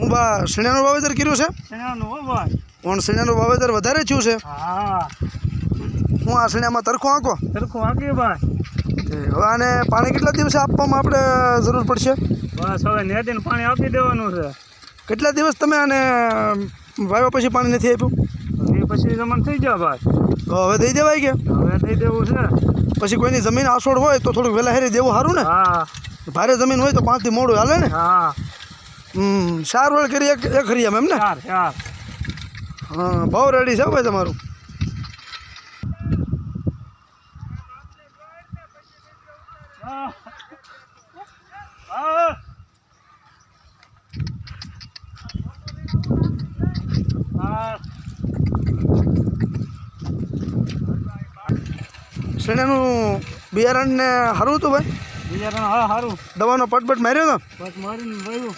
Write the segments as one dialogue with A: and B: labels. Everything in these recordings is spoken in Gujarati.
A: હું બા શેણાનું વાવેતર કર્યું છે?
B: શેણાનું હો ભાઈ.
A: પણ શેણાનું વાવેતર વધારે થયું છે.
B: હા
A: હું આ શેણામાં તરખો આંકો
B: સરખું આંકી ભાઈ.
A: હવે આને પાણી કેટલા દિવસે આપવામાં આપણે જરૂર પડશે?
B: બસ હવે નેદીને પાણી આપી દેવાનું છે.
A: કેટલા દિવસ તમે આને વાવ્યા પછી પાણી નથી આપ્યું?
B: એ પછી જમણ થઈ ગયા ભાઈ.
A: તો હવે દઈ દેવાય કે
B: હવે દઈ દેવું છે.
A: પછી કોઈની જમીન આસોડ હોય તો થોડુંક વહેલા હેરી દેવું સારું ને?
B: હા
A: ભારે જમીન હોય તો 5 થી મોડું હાલે ને?
B: હા
A: 4 વેળ કરી એક હરિયામાં એમ ને?
B: 4
A: હા ભાવ રેડી છે ભાઈ તમારું. શેણાનું બિયારણ ને સારું હતું ભાઈ?
B: બિયારણ હા સારું.
A: દવાનો પટપટ માર્યો તો
B: બસ મારીને વાવ્યું.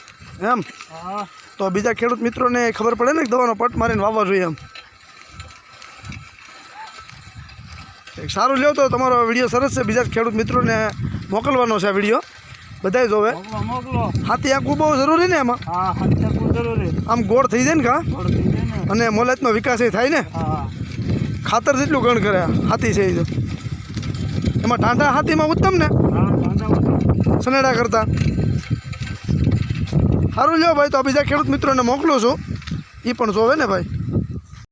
A: એમ?
B: હા
A: તો બીજા ખેડૂત મિત્રોને ખબર પડે ને કે દવાનો પટ મારીને વાવવા જોઈએ એમ. સારું લ્યો તો તમારો વિડીયો સરસ છે. બીજા ખેડૂત મિત્રોને મોકલવાનો છે આ વિડીયો, બધાય જોવે.
B: મોકલો.
A: હાથી આંકવું બહુ જરૂરી ને એમાં?
B: હા હાથી આંકવું જરૂરી.
A: આમ ગોળ થઈ જાય ને કા?
B: ગોળ થઈ જાય ને.
A: અને મોલાતનો વિકાસ એ થાય ને.
B: હા
A: ખાતર જેટલું ગણ કરે હાથી છે એ તો. એમાં ટાંટા હાથીમાં ઉત્તમ ને સનેડા કરતા. સારું લ્યો ભાઈ, તો બીજા ખેડૂત મિત્રોને મોકલું છું, એ પણ જોવે ને ભાઈ.